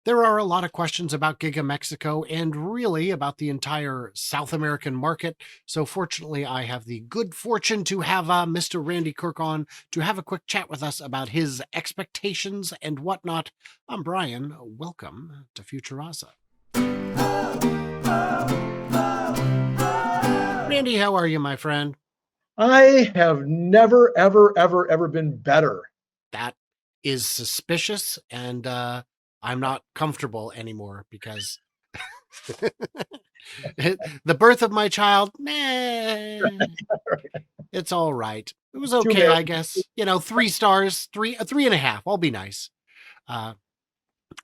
There are a lot of questions about GigaMexico and really about the entire South American market. So fortunately, I have the good fortune to have Mr. Randy Kirk on to have a quick chat with us about his expectations and whatnot. I'm Brian. Welcome to Futuraza. Randy, how are you, my friend? I have never, ever, ever, ever been better. That is suspicious, and I'm not comfortable anymore because the birth of my child, it's all right. It was Too okay, married. I guess. 3 stars, three and a half. I'll be nice. Uh,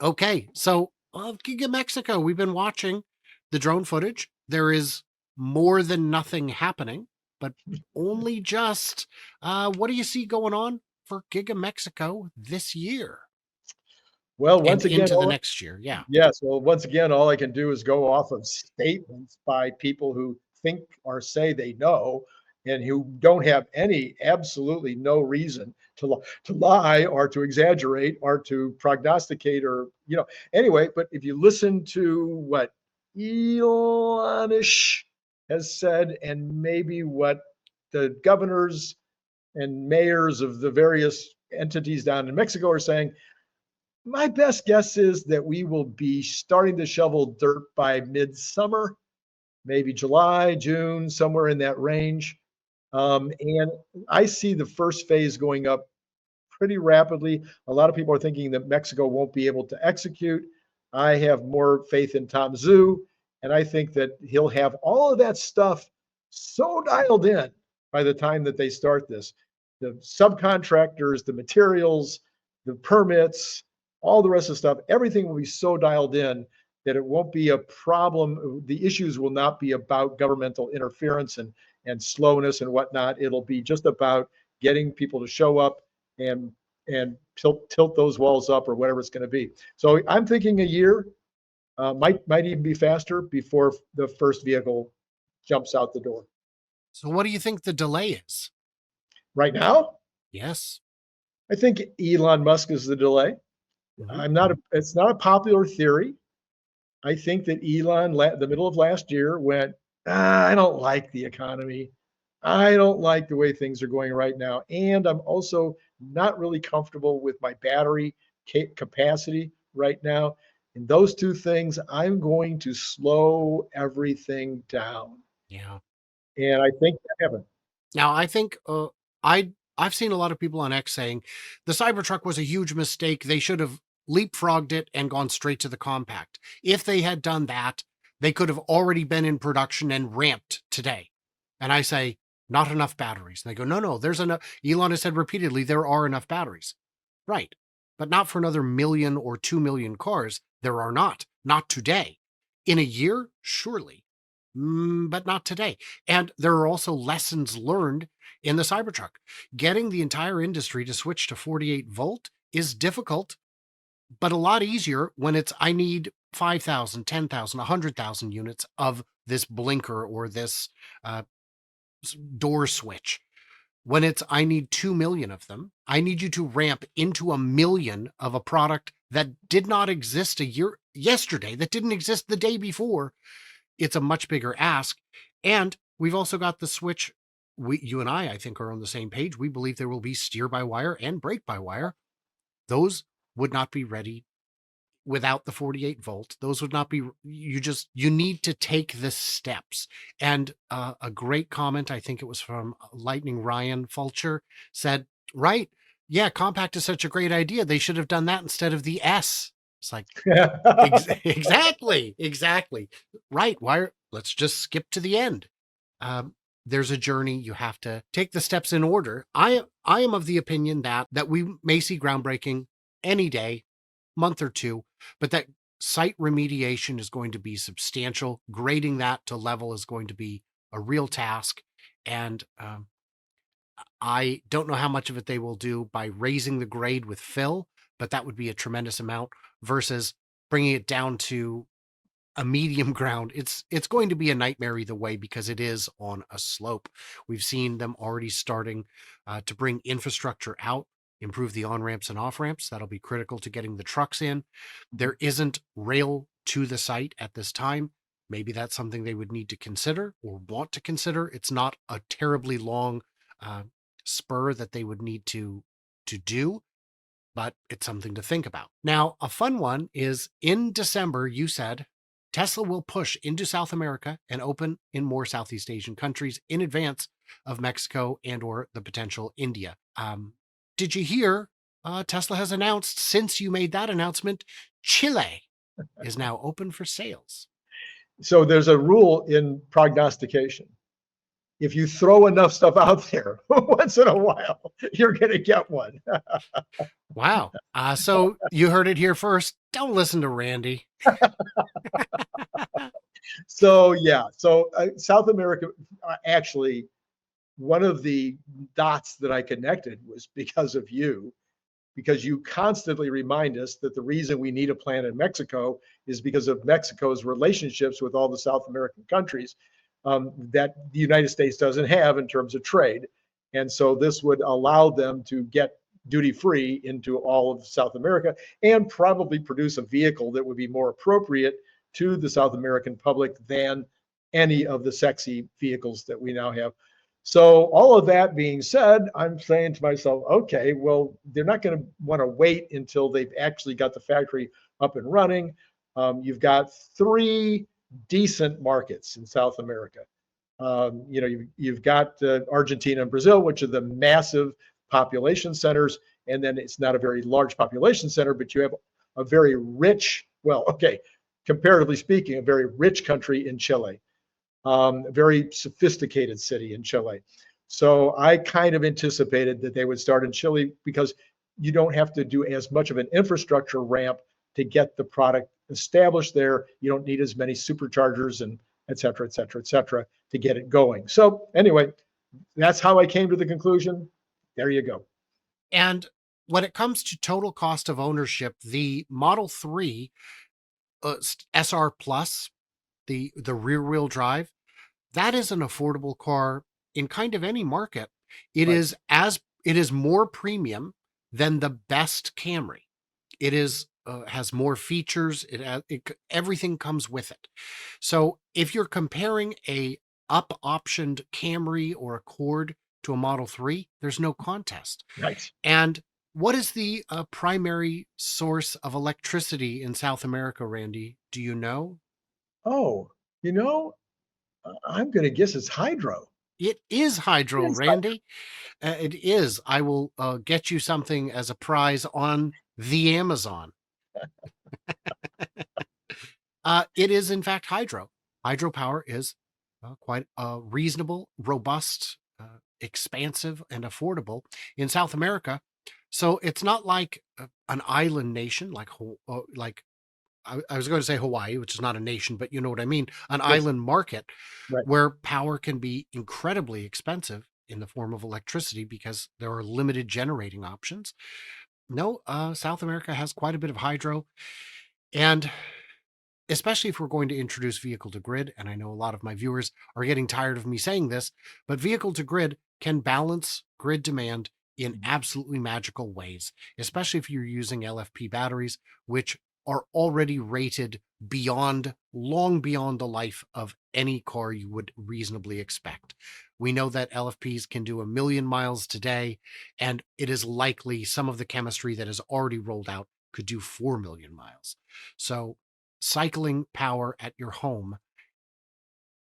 okay, so Giga Mexico, we've been watching the drone footage. There is more than nothing happening, but only just. What do you see going on for Giga Mexico this year Well, and once again, into the next year? Yeah. yes. Well, once again, all I can do is go off of statements by people who think or say they know, and who don't have absolutely no reason to lie or to exaggerate or to prognosticate or Anyway, but if you listen to what Elonish has said, and maybe what the governors and mayors of the various entities down in Mexico are saying, my best guess is that we will be starting to shovel dirt by midsummer, maybe July, June, somewhere in that range. And I see the first phase going up pretty rapidly. A lot of people are thinking that Mexico won't be able to execute. I have more faith in Tom Zhu, and I think that he'll have all of that stuff so dialed in by the time that they start this. The subcontractors, the materials, the permits, all the rest of the stuff, everything will be so dialed in that it won't be a problem. The issues will not be about governmental interference and slowness and whatnot. It'll be just about getting people to show up and tilt those walls up or whatever it's going to be. So I'm thinking a year, might even be faster before the first vehicle jumps out the door. So, what do you think the delay is? Right now, Yes. I think Elon Musk is the delay. Mm-hmm. It's not a popular theory. I think that Elon, the middle of last year, went, I don't like the economy. I don't like the way things are going right now. And I'm also not really comfortable with my battery capacity right now. And those two things, I'm going to slow everything down. Yeah. And I think that happened. Now, I think I've seen a lot of people on X saying the Cybertruck was a huge mistake. They should have leapfrogged it and gone straight to the compact. If they had done that, they could have already been in production and ramped today. And I say, not enough batteries. And they go, no, there's enough. Elon has said repeatedly, there are enough batteries. Right. But not for another million or 2 million cars. There are not today. In a year, surely. But not today. And there are also lessons learned in the Cybertruck. Getting the entire industry to switch to 48 volt is difficult, but a lot easier when it's I need 5,000, 10,000, 100,000 units of this blinker or this uh, door switch. When it's I need 2 million of them, I need you to ramp into a million of a product that did not exist yesterday, that didn't exist the day before. It's a much bigger ask. And we've also got the switch. You and I think, are on the same page. We believe there will be steer by wire and brake by wire. Those would not be ready without the 48 volt. Those would not be, you need to take the steps. And a great comment, I think it was from Lightning Ryan Fulcher, said, right, yeah, compact is such a great idea. They should have done that instead of the S. It's like, exactly. Right. Let's just skip to the end. There's a journey. You have to take the steps in order. I am of the opinion that we may see groundbreaking any day, month or two, but that site remediation is going to be substantial. Grading that to level is going to be a real task. And I don't know how much of it they will do by raising the grade with fill, but that would be a tremendous amount versus bringing it down to a medium ground. It's going to be a nightmare either way because it is on a slope. We've seen them already starting to bring infrastructure out. improve the on-ramps and off-ramps. That'll be critical to getting the trucks in. There isn't rail to the site at this time. Maybe that's something they would need to consider or want to consider. It's not a terribly long spur that they would need to do, but it's something to think about. Now, a fun one is in December, you said Tesla will push into South America and open in more Southeast Asian countries in advance of Mexico and or the potential India. Did you hear Tesla has announced, since you made that announcement, Chile is now open for sales? So there's a rule in prognostication. If you throw enough stuff out there, once in a while, you're going to get one. Wow. So you heard it here first. Don't listen to Randy. So yeah, so South America, actually, one of the dots that I connected was because of you, because you constantly remind us that the reason we need a plant in Mexico is because of Mexico's relationships with all the South American countries that the United States doesn't have in terms of trade. And so this would allow them to get duty free into all of South America and probably produce a vehicle that would be more appropriate to the South American public than any of the sexy vehicles that we now have. So all of that being said, I'm saying to myself, okay, well, they're not going to want to wait until they've actually got the factory up and running. You've got 3 decent markets in South America. You've got Argentina and Brazil, which are the massive population centers. And then it's not a very large population center, but you have a very rich, well, okay, comparatively speaking, a very rich country in Chile, a very sophisticated city in Chile. So I kind of anticipated that they would start in Chile because you don't have to do as much of an infrastructure ramp to get the product established there. You don't need as many superchargers and et cetera, et cetera, et cetera, to get it going. So anyway, that's how I came to the conclusion. There you go. And when it comes to total cost of ownership, the Model 3 SR Plus, the rear wheel drive, that is an affordable car in kind of any market. It Right. is more premium than the best Camry. It is has more features. Everything comes with it. So if you're comparing a up optioned Camry or Accord to a Model 3, there's no contest. Right. And what is the primary source of electricity in South America, Randy? Do you know? Oh, you know, I'm going to guess it's hydro. It is hydro, It's Randy. It is. I will get you something as a prize on the Amazon. It is, in fact, hydro. Hydropower is quite reasonable, robust, expansive, and affordable in South America. So it's not like an island nation like I was going to say Hawaii, which is not a nation, but you know what I mean, an Yes. island market Right. where power can be incredibly expensive in the form of electricity because there are limited generating options. No, South America has quite a bit of hydro. And especially if we're going to introduce vehicle to grid, and I know a lot of my viewers are getting tired of me saying this, but vehicle to grid can balance grid demand in absolutely magical ways, especially if you're using LFP batteries, which are already rated long beyond the life of any car you would reasonably expect. We know that LFPs can do 1,000,000 miles today, and it is likely some of the chemistry that is already rolled out could do 4,000,000 miles. So cycling power at your home,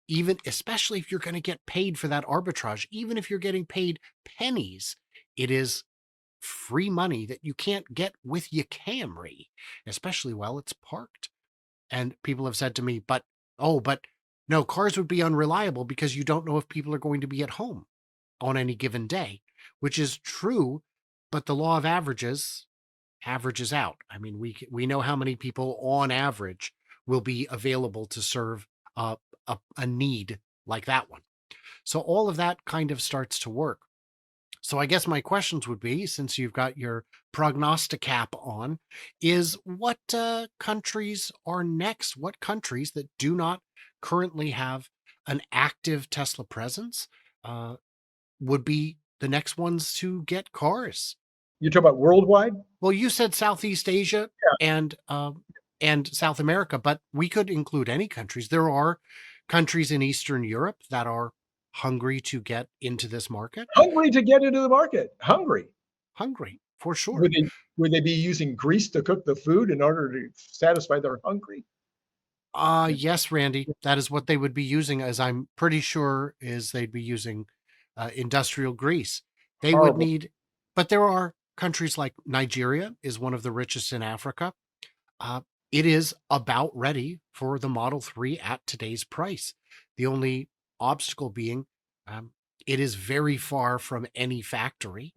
even especially if you're going to get paid for that arbitrage, even if you're getting paid pennies, it is free money that you can't get with your Camry, especially while it's parked. And people have said to me, but no, cars would be unreliable because you don't know if people are going to be at home on any given day, which is true, but the law of averages out. I mean, we know how many people on average will be available to serve a need like that one. So all of that kind of starts to work. So I guess my questions would be, since you've got your prognosticap on, is what countries are next? What countries that do not currently have an active Tesla presence would be the next ones to get cars? You're talking about worldwide? Well, you said Southeast Asia and South America, but we could include any countries. There are countries in Eastern Europe that are hungry to get into this market. Hungry to get into the market. Hungry. Hungry, for sure. Would they would they be using grease to cook the food in order to satisfy their hungry? Yes, Randy, that is what they would be using, as I'm pretty sure is they'd be using industrial grease. They would Horrible. need, but there are countries like Nigeria is one of the richest in Africa. Uh, it is about ready for the Model 3 at today's price. The only obstacle being um, it is very far from any factory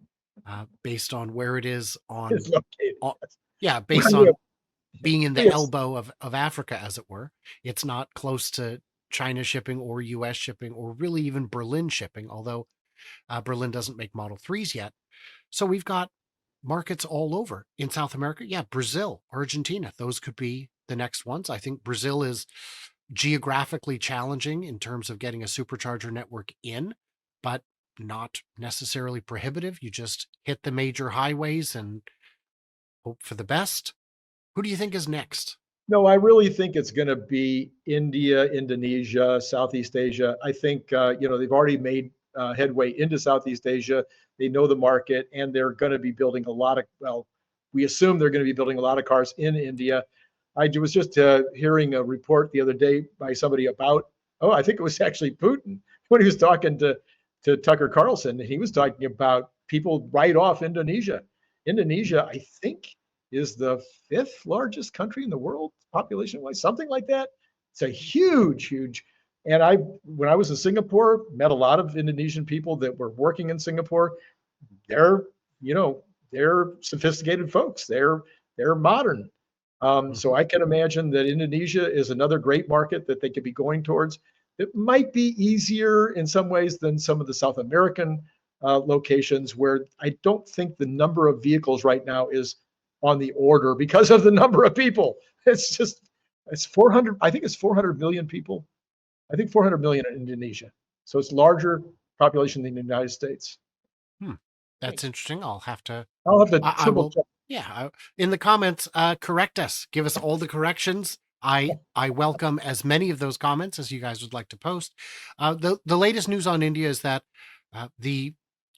based on where it is It's on, located. yeah, Well, based yeah, on being in the yes. elbow of Africa, as it were. It's not close to China shipping or US shipping or really even Berlin shipping, although Berlin doesn't make Model 3s yet. So we've got markets all over in South America. Yeah, Brazil, Argentina, those could be the next ones. I think Brazil is geographically challenging in terms of getting a supercharger network in, but not necessarily prohibitive. You just hit the major highways and hope for the best. Who do you think is next? No, I really think it's going to be India, Indonesia, Southeast Asia. I think they've already made headway into Southeast Asia. They know the market, and they're going to be building a lot of. Well, we assume they're going to be building a lot of cars in India. I was just hearing a report the other day by somebody about. Oh, I think it was actually Putin when he was talking to Tucker Carlson. He was talking about people right off Indonesia. Indonesia, I think, is the fifth largest country in the world, population wise, something like that. It's a huge, huge. And when I was in Singapore, met a lot of Indonesian people that were working in Singapore. They're, you know, they're sophisticated folks. They're modern. So Mhm. I can imagine that Indonesia is another great market that they could be going towards. It might be easier in some ways than some of the South American locations where I don't think the number of vehicles right now is on the order because of the number of people. It's 400. I think it's 400 million people. I think 400 million in Indonesia. So it's larger population than the United States. Hmm. I That's think. interesting. I'll have to, I'll have to I triple will, check. yeah, in the comments, correct us, give us all the corrections. I welcome as many of those comments as you guys would like to post. The latest news on India is that the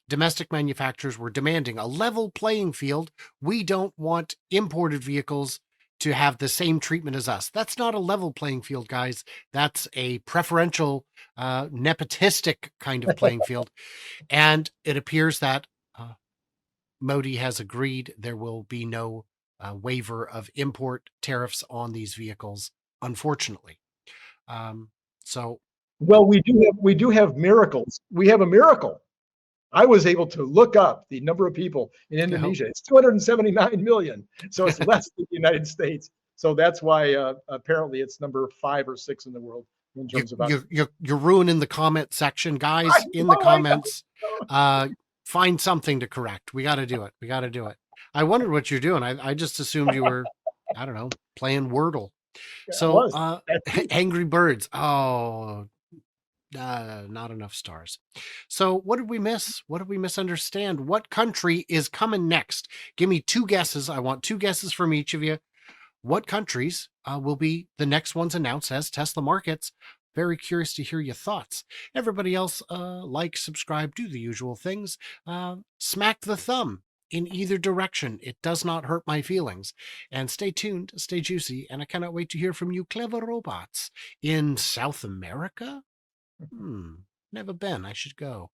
domestic manufacturers were demanding a level playing field. We don't want imported vehicles to have the same treatment as us. That's not a level playing field, guys. That's a preferential, nepotistic kind of playing field. And it appears that uh, Modi has agreed there will be no waiver of import tariffs on these vehicles, unfortunately. Um, so, Well, we do have miracles. We have a miracle. I was able to look up the number of people in you know, Indonesia. It's 279 million, so it's less than the United States. So that's why apparently it's number 5 or 6 in the world in you, terms of you, occupation. you're ruining the comment section, I guys. In the know, I comments, know. uh, find something to correct. We got to do it. We got to do it. I wondered what you're doing. I just assumed you were, I don't know, playing Wordle. Yeah, it So, was. That's it. Angry Birds. Oh, not enough stars. So, what did we miss? What did we misunderstand? What country is coming next? Give me two guesses. I want two guesses from each of you. What countries will be the next ones announced as Tesla markets? Very curious to hear your thoughts. Everybody else, like, subscribe, do the usual things. Smack the thumb in either direction. It does not hurt my feelings. And stay tuned, stay juicy, and I cannot wait to hear from you clever robots in South America. Hmm, never been. I should go.